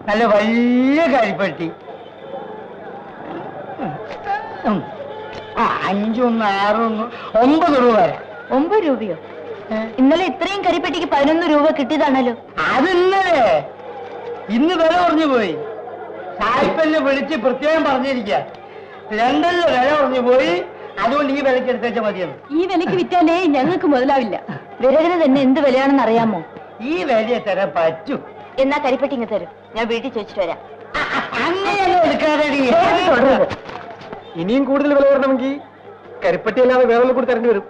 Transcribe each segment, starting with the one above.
നല്ല വലിയ കരിപ്പെട്ടി. 5, 6, 9 രൂപ വരെ. 9 രൂപയോ? ഇന്നലെ ഇത്രയും കരിപ്പെട്ടിക്ക് 11 രൂപ കിട്ടിയതാണല്ലോ. അത് ഇന്ന് വില കുറഞ്ഞു പോയി. സായിപ്പന്നെ വിളിച്ച് പ്രത്യേകം പറഞ്ഞിരിക്കുക, 2 വില കുറഞ്ഞു പോയി, അതുകൊണ്ട് ഈ വിലക്ക് എടുത്തേച്ച മതിയെന്ന്. ഈ വിലക്ക് വിറ്റാലേ ഞങ്ങൾക്ക് മുതലാവില്ല. വിറകിന് തന്നെ എന്ത് വിലയാണെന്ന് അറിയാമോ? ഈ വിലയെ തരാൻ പറ്റൂ. എന്നാ കരിപ്പെട്ടി ഇങ്ങ് തരും, ഞാൻ വീട്ടിൽ ചോദിച്ചിട്ട് വരാം. അങ്ങനെയല്ല എടുക്കാതെ. ഇനിയും കൂടുതൽ വില വരണമെങ്കിൽ കരിപ്പട്ടി അല്ലാതെ വേറെ കൂടി തരേണ്ടി വരും.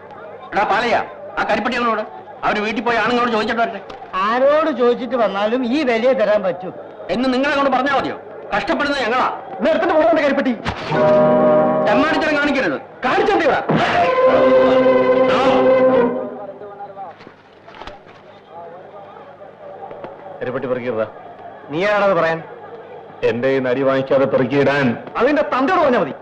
എടാ പാലയാ, ആ കരിപ്പട്ടികളോട് അവര് വീട്ടിൽ പോയി ആണുങ്ങളോട് ചോദിച്ചിട്ട് വരട്ടെ. ആരോട് ചോദിച്ചിട്ട് വന്നാലും ഈ വിലയെ തരാൻ പറ്റൂ എന്ന് നിങ്ങളെ കൊണ്ട് പറഞ്ഞാൽ മതിയോ? കഷ്ടപ്പെടുന്നത് ഞങ്ങളാ. നേരത്തെ പോകണ്ട കരിപ്പട്ടി തെമ്മാടിത്തരം കാണിക്കരുത്. കാണിച്ചോണ്ടി കരിപ്പട്ടി പെറുക്കിയതാ. നീയാണത് പറയാൻ? എന്റെ ഈ നടി വാങ്ങിക്കാതെ പെറുക്കിയിടാൻ അതിന്റെ തന്തയോട് പറഞ്ഞാൽ മതി.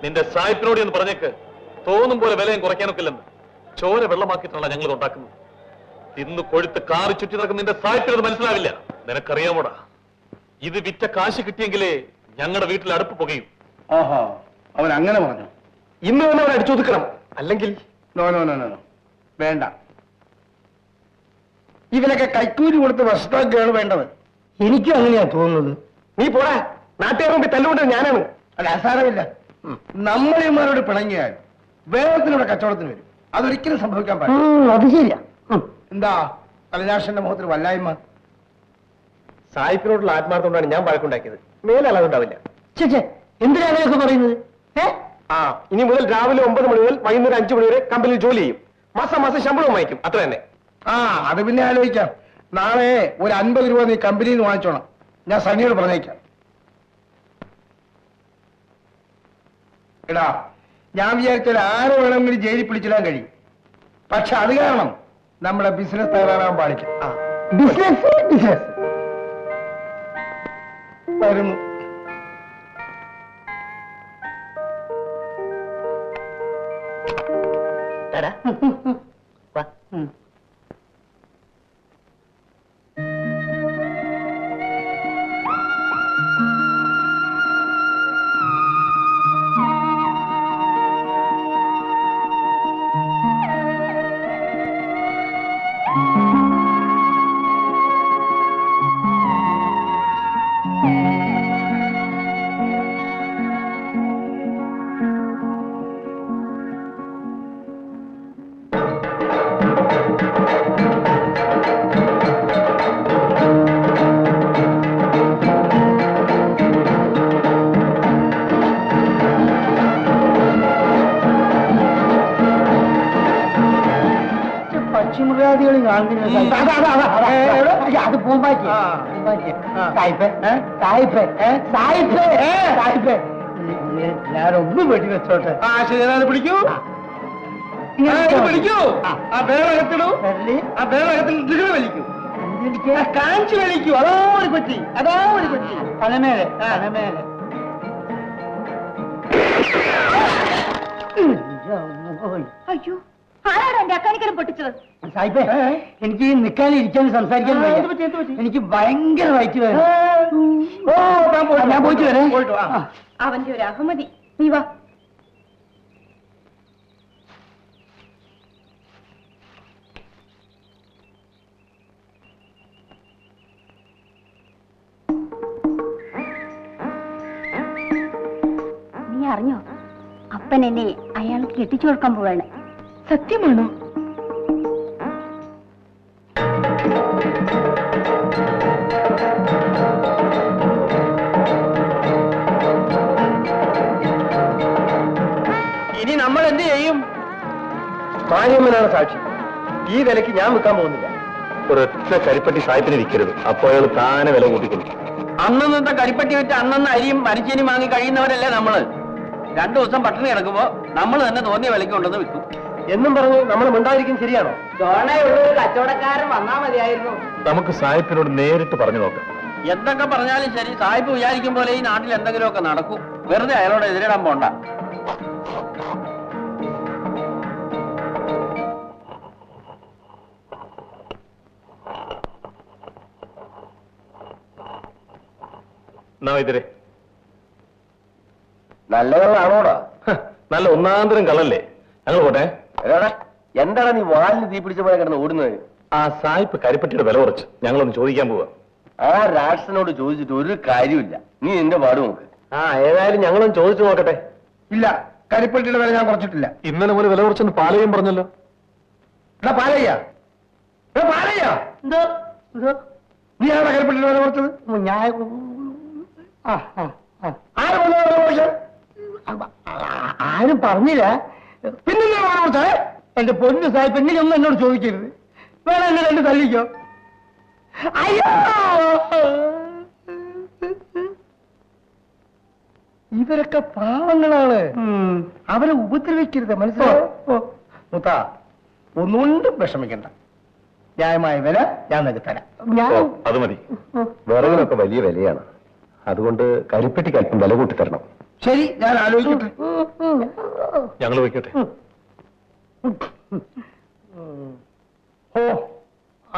നിന്റെ സായിപ്പിനോട് എന്ന് പറഞ്ഞേക്ക്, തോന്നും പോലെ വിലയും കുറയ്ക്കാനൊക്കില്ലെന്ന്. ചോര വെള്ളമാക്കിയിട്ടുള്ള ഞങ്ങൾ ഉണ്ടാക്കുന്നത്. ഇന്ന് കൊഴുത്ത് കാറി ചുറ്റി നടക്കുന്ന നിന്റെ സായിപ്പിനത് മനസ്സിലാവില്ല. നിനക്കറിയാമോടാ, ഇത് വിറ്റ കാശ് കിട്ടിയെങ്കിലേ ഞങ്ങളുടെ വീട്ടിൽ അടുപ്പ് പുകയും. ഓഹോ, അവൻ അങ്ങനെ പറഞ്ഞു. ഇന്ന് തന്നെ അവൻ അടിച്ചൊതുക്കണം, അല്ലെങ്കിൽ നോ നോ നോ നോ വേണ്ട. ഇവനൊക്കെ കൈക്കൂലി കൊടുത്ത് വശത്താക്കുകയാണ് വേണ്ടത്. എനിക്കും അങ്ങനെയാ തോന്നുന്നത്. നീ പോടാ, നാട്ടുകാർ മുമ്പിൽ തല്ലുകൊണ്ടത് ഞാനാണ്. അല്ല, അസാരമില്ല. നമ്മളിമാരോട് പിണങ്ങിയാൽ വേഗത്തിലൂടെ കച്ചവടത്തിന് വരും. അതൊരിക്കലും സംഭവിക്കാൻ പാടില്ല. അത് ശരിയാ. എന്താ കലനാശന്റെ മുഖത്തിന് വല്ലായ്മ? സായിപ്പിനോടുള്ള ആത്മാർത്ഥം ഞാൻ വഴക്കുണ്ടാക്കിയത്. മേലെ അല്ലാതുണ്ടാവില്ല. ചേച്ചേ, എന്തിനാ അങ്ങനെയൊക്കെ പറയുന്നത്? ഇനി മുതൽ രാവിലെ 9 മണി മുതൽ വൈകുന്നേരം 5 മണി വരെ കമ്പനിയിൽ ജോലി ചെയ്യും. മാസം മാസം ശമ്പളവും വാങ്ങിക്കും, അത്ര തന്നെ. അത് പിന്നെ ആലോചിക്കാം. നാളെ ഒരു 50 രൂപ നീ കമ്പനിയിൽ നിന്ന് വാങ്ങിച്ചോണം. ഞാൻ സനിയോട് പറഞ്ഞേക്കാം. എടാ, ഞാൻ വിചാരിച്ചാൽ ആരെ വേണമെങ്കിലും ജയിലിൽ പിടിച്ചിടാൻ കഴിയും. പക്ഷെ അത് കാരണം നമ്മുടെ ബിസിനസ് തകരാറാൻ പാടില്ല. ബിസിനസ് വരുന്നു. പക്ഷിമൃഗാദികളും കാണുന്നില്ല. അത് പൂമ്പാറ്റി. ഞാനൊന്നും വെടി വെച്ചോട്ടെ. പിടിക്കൂ, പിടിക്കൂ. ആ ബേളകത്തിടൂ. ആ ബേളകത്തിൽ ഇതിന് വലിക്കൂ, കാഞ്ചി വലിക്കൂ. അതോ ഒരു കൊച്ചി, അതോ ഒരു കൊച്ചി. തലമേലെ തലമേലെ. അയ്യോ, ആരാണ് എന്റെ അക്കാനിക്കരം പൊട്ടിച്ചത്? സായിപ്പേ, എനിക്ക് നിൽക്കാനും ഇരിക്കാനും സംസാരിക്കാൻ എനിക്ക് ഭയങ്കര വയറ്റ് വേണം. ഞാൻ പോയിട്ട് വരാം. അവന്റെ ഒരു അഹമ്മതി. നീ വാ. അറിഞ്ഞോ? അപ്പൻ എന്നെ അയാൾക്ക് കെട്ടിച്ചു കൊടുക്കാൻ പോവാണ്. സത്യമാണോ? ഇനി നമ്മൾ എന്ത് ചെയ്യും? മാന്യമ്മനാണ് സാക്ഷി. ഈ വിലക്ക് ഞാൻ വിൽക്കാൻ പോകുന്നില്ല. ഒരൊറ്റ കരിപ്പട്ടി സായിപ്പിന് വിൽക്കരുത്. അപ്പോൾ അയാൾ താനെ വില കൂട്ടിക്കൊള്ളു. അന്നത്തെ കരിപ്പട്ടി വെച്ച് അന്നന്ന് അരിയും മരിച്ചേനും വാങ്ങി കഴിയുന്നവരല്ലേ നമ്മള്. 2 ദിവസം പട്ടിണി കിടക്കുമ്പോ നമ്മൾ തന്നെ തോന്നിയ വിലക്ക് കൊണ്ടുവന്ന് വിൽക്കും എന്നും പറഞ്ഞു നമ്മൾ മിണ്ടാതിരിക്കും. ശരിയാണോ? ചോണയുള്ളൊരു കച്ചവടക്കാരൻ വന്നാ മതിയായിരുന്നു. നമുക്ക് സായിപ്പിനോട് നേരിട്ട് പറഞ്ഞു നോക്കാം. എന്തൊക്കെ പറഞ്ഞാലും ശരി, സായിപ്പ് വിചാരിക്കും പോലെ ഈ നാട്ടിൽ എന്തെങ്കിലുമൊക്കെ നടക്കും. വെറുതെ അയാളോട് എതിരിടാൻ പോണ്ട. ഇതിരെ നല്ല കള്ളാണോടാ? നല്ല ഒന്നാന്തരം കള്ളല്ലേ? ഞങ്ങൾ പോട്ടെ. എന്താണ് നീ വാലിന് തീ പിടിച്ച പോലെ കിടന്ന് ഓടുന്നത്? ആ സായിപ്പ് കരിപ്പട്ടിയുടെ വില കുറച്ച് ഞങ്ങളൊന്ന് ചോദിക്കാൻ പോവാ. ആ രാഷ്ട്രനോട് ചോദിച്ചിട്ട് ഒരു കാര്യമില്ല. നീ നിന്റെ പാട് നോക്ക്. ഏതായാലും ഞങ്ങളൊന്ന് ചോദിച്ചു നോക്കട്ടെ. ഇല്ല, കരിപ്പട്ടിയുടെ വില ഞാൻ കുറച്ചിട്ടില്ല. ഇന്നലെ മുതൽ വില കുറച്ചെന്ന് പാലയും പറഞ്ഞല്ലോ. പാലയ്യ എന്തോ എന്തോ നീ ആരാ കരിപ്പട്ടിയുടെ വില കുറച്ചത്? ഞാൻ ആരും വില കുറച്ചത്? ആരും പറഞ്ഞില്ല. പിന്നെ വില കുറച്ചേ? എന്റെ പൊന്നു സാഹിബ് എങ്ങനെയൊന്നും എന്നോട് ചോദിക്കരുത്. വേണം എന്നെ 2 തല്ലിക്കോ. അയ്യോ, ഇവരൊക്കെ പാവങ്ങളാണ്. അവരെ ഉപദ്രവിക്കരുത്, മനസ്സിലായോ? മുത്ത, ഒന്നുകൊണ്ടും വിഷമിക്കണ്ട. ന്യായമായ വില ഞാൻ നിനക്ക് തരാം. ഞാൻ അത് മതി. വിറകിനൊക്കെ വലിയ വിലയാണ്. അതുകൊണ്ട് കരിപ്പെട്ടിക്ക് അല്പം വില കൂട്ടി തരണം. ശരി, ഞാൻ ആലോചിക്കട്ടെ. ഞങ്ങൾ വയ്ക്കട്ടെ. ഓ,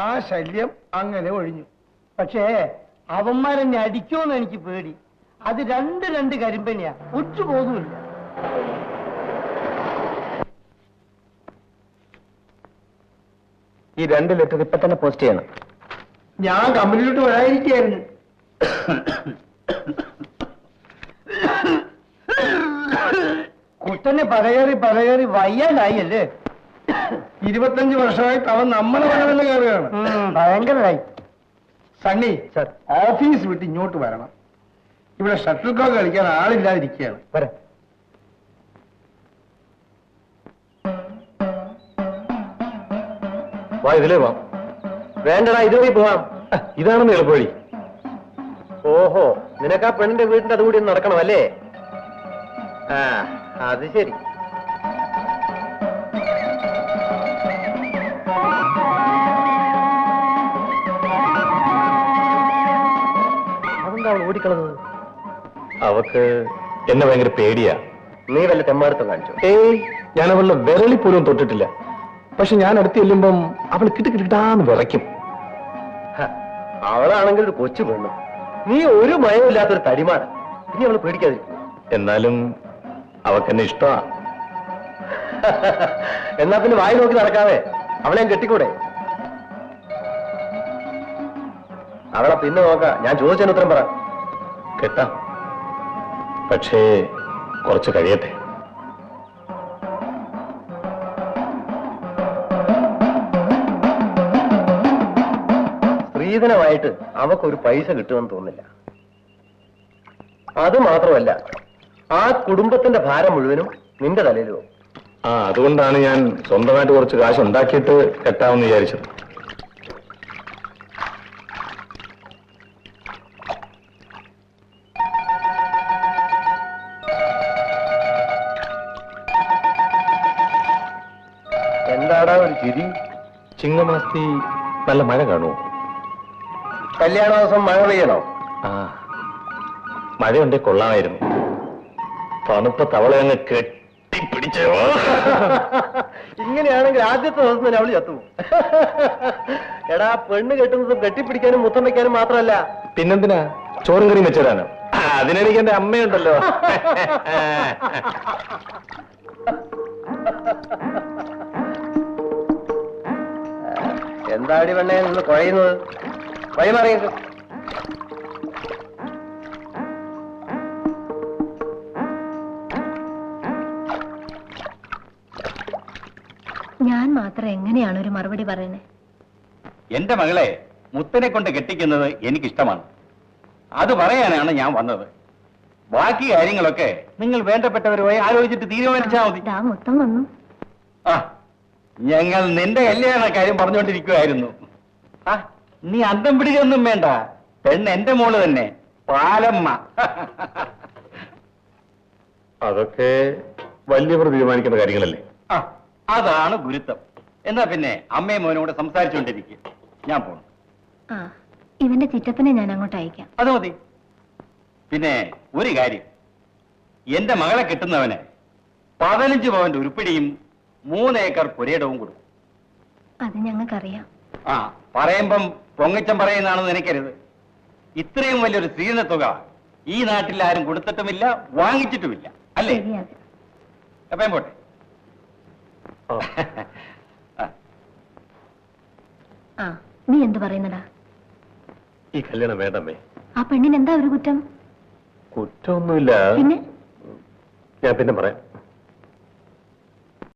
ആ ശല്യം അങ്ങനെ ഒഴിഞ്ഞു. പക്ഷേ അവന്മാരെന്നെ അടിക്കുമെന്ന് എനിക്ക് പേടി. അത് 2 കരിമ്പനിയാ, ഒറ്റ പോകുന്നില്ല. ഈ 2 ലിറ്റർ ഇപ്പൊ തന്നെ പോസ്റ്റ് ചെയ്യണം. ഞാൻ കമ്പനിയിലോട്ട് വരാതിരിക്കുകയായിരുന്നു. കുട്ടനെ പലകേറി വയ്യാതായി അല്ലേ? 25 വർഷമായിട്ട് അവൻ നമ്മളെ വരവെന്ന് കയറുകയാണ്. ഭയങ്കരമായി. സണ്ണി സർ, ഓഫീസ് വിട്ട് ഇങ്ങോട്ട് വരണം. ഇവിടെ ഷട്ടിൽ കോക്ക് കളിക്കാൻ ആളില്ലാതിരിക്കുകയാണ്. വരാം. വാ, ഇതിലേ വാ. വേണ്ടടാ, ഇതുവഴി പോവാം. ഇതാണെന്ന് എളുപ്പവഴി. ഓഹോ, നിനക്ക് ആ പെണ്ണിന്റെ വീടിന്റെ അതുകൂടി ഒന്ന് നടക്കണം അല്ലേ? ആ, അത് ശരി. അതെന്താ അവൾ ഓടിക്കളഞ്ഞത്? അവക്ക് എന്നെ ഭയങ്കര പേടിയാ. നീ വല്ല തെമ്മാടുത്തം കാണിച്ചു? ഏയ്, ഞാൻ അവളുടെ വിരളി പോലും തൊട്ടിട്ടില്ല. പക്ഷെ ഞാൻ അടുത്ത് ചെല്ലുമ്പം അവൾ കിട്ടാന്ന് വിറയ്ക്കും. അവളാണെങ്കിൽ ഒരു കൊച്ചു പെണ്ണു. നീ ഒരു മയമില്ലാത്തൊരു തടിമാണ്. ഇനി അവള് പേടിക്കാതിരിക്കും. എന്നാലും അവക്കെന്നെ ഇഷ്ടമാ. എന്നാ പിന്നെ വായി നോക്കി നടക്കാതെ അവളെ ഞാൻ കെട്ടിക്കൂടെ? അവളെ പിന്നെ നോക്കാം. ഞാൻ ചോദിച്ചതിന് ഉത്തരം പറ. കേട്ടാ, പക്ഷേ കുറച്ച് കഴിയട്ടെ. സ്ത്രീധനമായിട്ട് അവക്കൊരു പൈസ കിട്ടുമെന്ന് തോന്നില്ല. അത് മാത്രമല്ല, ആ കുടുംബത്തിന്റെ ഭാരം മുഴുവനും നിന്റെ തലയിലും. അതുകൊണ്ടാണ് ഞാൻ സ്വന്തമായിട്ട് കുറച്ച് കാശ് ഉണ്ടാക്കിയിട്ട് കെട്ടാമെന്ന് വിചാരിച്ചത്. എന്താടാ ഒരു ചിരി? ചിങ്ങമാസത്തി നല്ല മഴ കാണുമോ? കല്യാണ ദിവസം മഴ പെയ്യണോ? മഴയുണ്ടേ കൊള്ളാമായിരുന്നു. തണുപ്പ തവള അങ്ങ് കെട്ടിപ്പിടിച്ചോ. ഇങ്ങനെയാണെങ്കിൽ ആദ്യത്തെ ദിവസം തന്നെ അവള് ചത്തു. എടാ, പെണ്ണ് കെട്ടുന്നതും കെട്ടിപ്പിടിക്കാനും മുത്തം വയ്ക്കാനും മാത്രമല്ല. പിന്നെന്തിനാ? ചോറും കറിയും വെച്ചിടാനോ? അതിനെനിക്ക് എന്റെ അമ്മയുണ്ടല്ലോ. എന്താടി പെണ്ണെ നിന്ന് കുഴയുന്നത്? വഴിമാറിയത്. മാത്രം എങ്ങനെയാണ് ഒരു മറുപടി പറയുന്നത്? എന്റെ മകളെ മുത്തനെ കൊണ്ട് കെട്ടിക്കുന്നത് എനിക്കിഷ്ടമാണ്. അത് പറയാനാണ് ഞാൻ വന്നത്. ബാക്കി കാര്യങ്ങളൊക്കെ നിങ്ങൾ വേണ്ടപ്പെട്ടവരുമായി ആലോചിച്ചിട്ട് തീരുമാനിച്ചാൽ മതി. ദാ മുത്തം വന്നു. ആ, ഞങ്ങൾ നിന്റെ കല്യാണ കാര്യം പറഞ്ഞുകൊണ്ടിരിക്കുവായിരുന്നു. ആ, നീ അന്തം പിടിക്കൊന്നും വേണ്ട. പെണ്ണ് എന്റെ മോള് തന്നെ, പാലമ്മ. അതൊക്കെ വലിയവർ തീരുമാനിക്കുന്ന കാര്യങ്ങളല്ലേ. ആ, അതാണ് ഗുരുത്വം. എന്നാ പിന്നെ അമ്മയും മോനോട് സംസാരിച്ചുകൊണ്ടിരിക്കുക. ഞാൻ പോണു. ആ, ഇവന്റെ ചിറ്റപ്പനെ ഞാൻ അങ്ങോട്ട് അയക്കാം. അത് മതി. പിന്നെ ഒരു കാര്യം, എന്റെ മകളെ കിട്ടുന്നവന് 15 പവന്റെ ഉരുപ്പിടിയും 3 ഏക്കർ പുരയിടവും കൊടുക്കും. അത് ഞങ്ങൾക്കറിയാം. ആ, പറയുമ്പം പൊങ്ങച്ചം പറയുന്നതാണെന്ന് നിനക്കരുത്. ഇത്രയും വലിയൊരു സ്ത്രീധന തുക ഈ നാട്ടിൽ ആരും കൊടുത്തിട്ടുമില്ല, വാങ്ങിച്ചിട്ടുമില്ല, അല്ലേ? ശരിയാത്. എപ്പം പോട്ടെ. ആ, നീ എന്ത് പറയുന്നടാ? ഈ കല്യാണം വേണ്ടമ്മേ. ആ പെണ്ണിന് എന്താ ഒരു കുറ്റം? കുറ്റമൊന്നുമില്ല. പിന്നെ ഞാൻ പിന്നെ പറയാം.